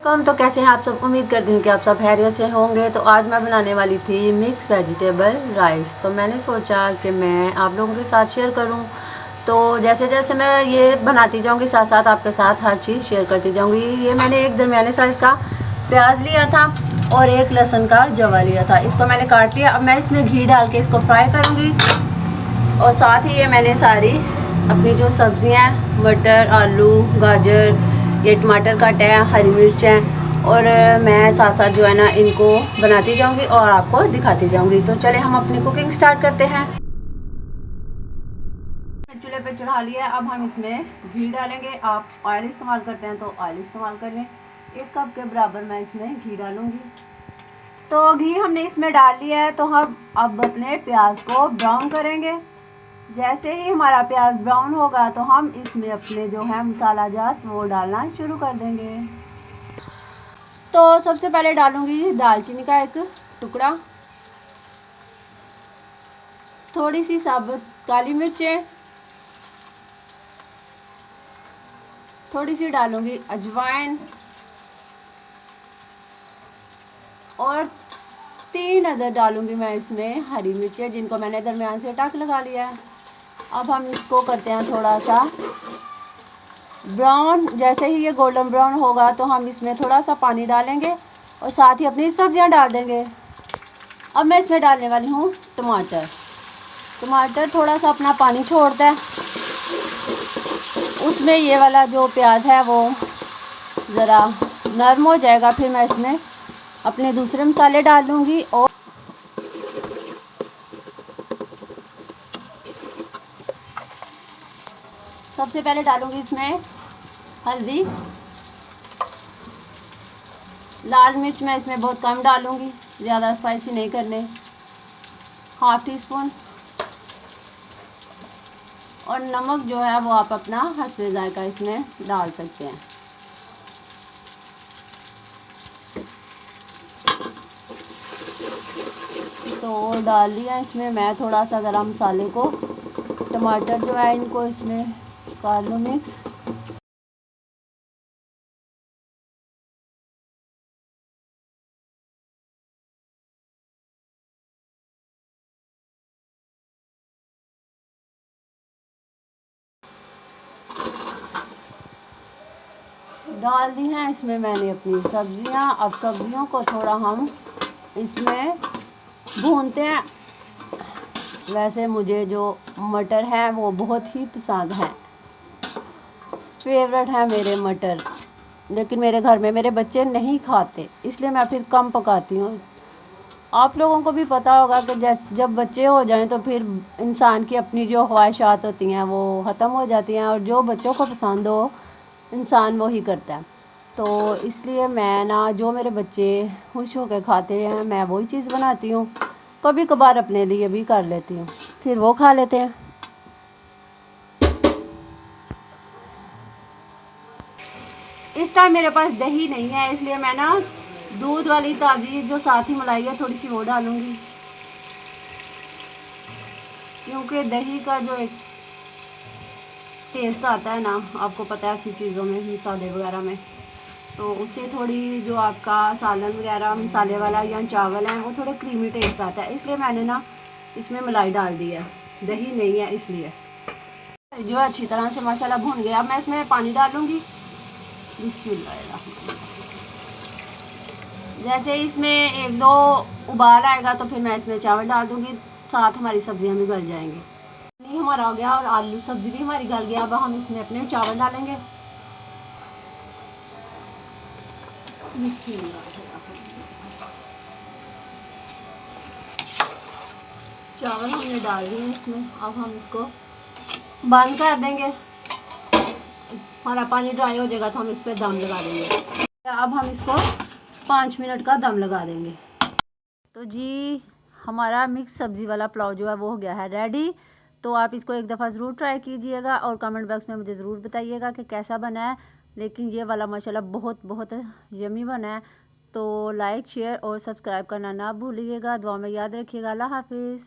तो कैसे हैं आप सब। उम्मीद करती हूँ कि आप सब खैरियत से होंगे। तो आज मैं बनाने वाली थी मिक्स वेजिटेबल राइस। तो मैंने सोचा कि मैं आप लोगों के साथ शेयर करूँ। तो जैसे जैसे मैं ये बनाती जाऊँगी साथ साथ आपके साथ हर चीज़ शेयर करती जाऊँगी। ये मैंने एक दरमियाने साइज़ का प्याज लिया था और एक लहसुन का जवा लिया था। इसको मैंने काट लिया। अब मैं इसमें घी डाल के इसको फ्राई करूँगी। और साथ ही ये मैंने सारी अपनी जो सब्ज़ियाँ हैं, मटर, आलू, गाजर, ये टमाटर काटा है, हरी मिर्च है, और मैं साथ साथ जो है ना इनको बनाती जाऊंगी और आपको दिखाती जाऊंगी। तो चले हम अपनी कुकिंग स्टार्ट करते हैं। चूल्हे पे चढ़ा लिया। अब हम इसमें घी डालेंगे। आप ऑयल इस्तेमाल करते हैं तो ऑयल इस्तेमाल कर लें। 1 कप के बराबर मैं इसमें घी डालूंगी। तो घी हमने इसमें डाल लिया है। तो हम अब अपने प्याज को ब्राउन करेंगे। जैसे ही हमारा प्याज ब्राउन होगा तो हम इसमें अपने जो है मसाला जात वो डालना शुरू कर देंगे। तो सबसे पहले डालूंगी दालचीनी का एक टुकड़ा, थोड़ी सी साबुत काली मिर्चें, थोड़ी सी डालूंगी अजवाइन और 3 अदर डालूंगी मैं इसमें हरी मिर्चें, जिनको मैंने दरमियान से टक लगा लिया है। अब हम इसको करते हैं थोड़ा सा ब्राउन। जैसे ही ये गोल्डन ब्राउन होगा तो हम इसमें थोड़ा सा पानी डालेंगे और साथ ही अपनी सब्जियां डाल देंगे। अब मैं इसमें डालने वाली हूँ टमाटर। टमाटर थोड़ा सा अपना पानी छोड़ता है, उसमें ये वाला जो प्याज है वो ज़रा नरम हो जाएगा। फिर मैं इसमें अपने दूसरे मसाले डाल दूँगी और सबसे पहले डालूँगी इसमें हल्दी। लाल मिर्च मैं इसमें बहुत कम डालूँगी, ज़्यादा स्पाइसी नहीं करने, 1/2 टीस्पून। और नमक जो है वो आप अपना हस्बे जायका इसमें डाल सकते हैं। तो डाल लिया इसमें मैं थोड़ा सा गरम मसाले को। टमाटर जो है इनको इसमें कर लूँ मिक्स। डाल दी हैं इसमें मैंने अपनी सब्जियां। अब सब्जियों को थोड़ा हम इसमें भूनते हैं। वैसे मुझे जो मटर है वो बहुत ही पसंद है, फेवरेट है मेरे मटर, लेकिन मेरे घर में मेरे बच्चे नहीं खाते, इसलिए मैं फिर कम पकाती हूँ। आप लोगों को भी पता होगा कि जब बच्चे हो जाएं तो फिर इंसान की अपनी जो ख्वाहिशात होती हैं वो ख़त्म हो जाती हैं, और जो बच्चों को पसंद हो इंसान वो ही करता है। तो इसलिए मैं ना जो मेरे बच्चे खुश होकर खाते हैं मैं वही चीज़ बनाती हूँ। कभी कभार अपने लिए भी कर लेती हूँ, फिर वो खा लेते हैं। इस टाइम मेरे पास दही नहीं है, इसलिए मैं ना दूध वाली ताज़ी जो साथ ही मलाई है थोड़ी सी वो डालूँगी, क्योंकि दही का जो एक टेस्ट आता है ना, आपको पता है ऐसी चीज़ों में मसाले वगैरह में, तो उससे थोड़ी जो आपका सालन वगैरह मसाले वाला या चावल है वो थोड़े क्रीमी टेस्ट आता है। इसलिए मैंने ना इसमें मलाई डाल दी है, दही नहीं है इसलिए। जो अच्छी तरह से माशाल्लाह भून गया। अब मैं इसमें पानी डालूँगी। बिस्मिल्लाह। जैसे इसमें 1-2 उबाल आएगा तो फिर मैं इसमें चावल डाल दूँगी, साथ हमारी सब्जियां भी गल जाएंगी। पानी हमारा हो गया और आलू सब्जी भी हमारी गल गया। अब हम इसमें अपने चावल डालेंगे। चावल हमने डाल दिए इसमें। अब हम इसको बंद कर देंगे। हमारा पानी ड्राई हो जाएगा तो हम इस पर दम लगा देंगे। अब हम इसको 5 मिनट का दम लगा देंगे। तो जी हमारा मिक्स सब्ज़ी वाला पुलाव जो है वो हो गया है रेडी। तो आप इसको एक दफ़ा ज़रूर ट्राई कीजिएगा और कमेंट बॉक्स में मुझे ज़रूर बताइएगा कि कैसा बना है। लेकिन ये वाला माशाल्लाह बहुत बहुत यमी बना है। तो लाइक, शेयर और सब्सक्राइब करना ना भूलिएगा। दुआ में याद रखिएगा। अल्लाह हाफिज़।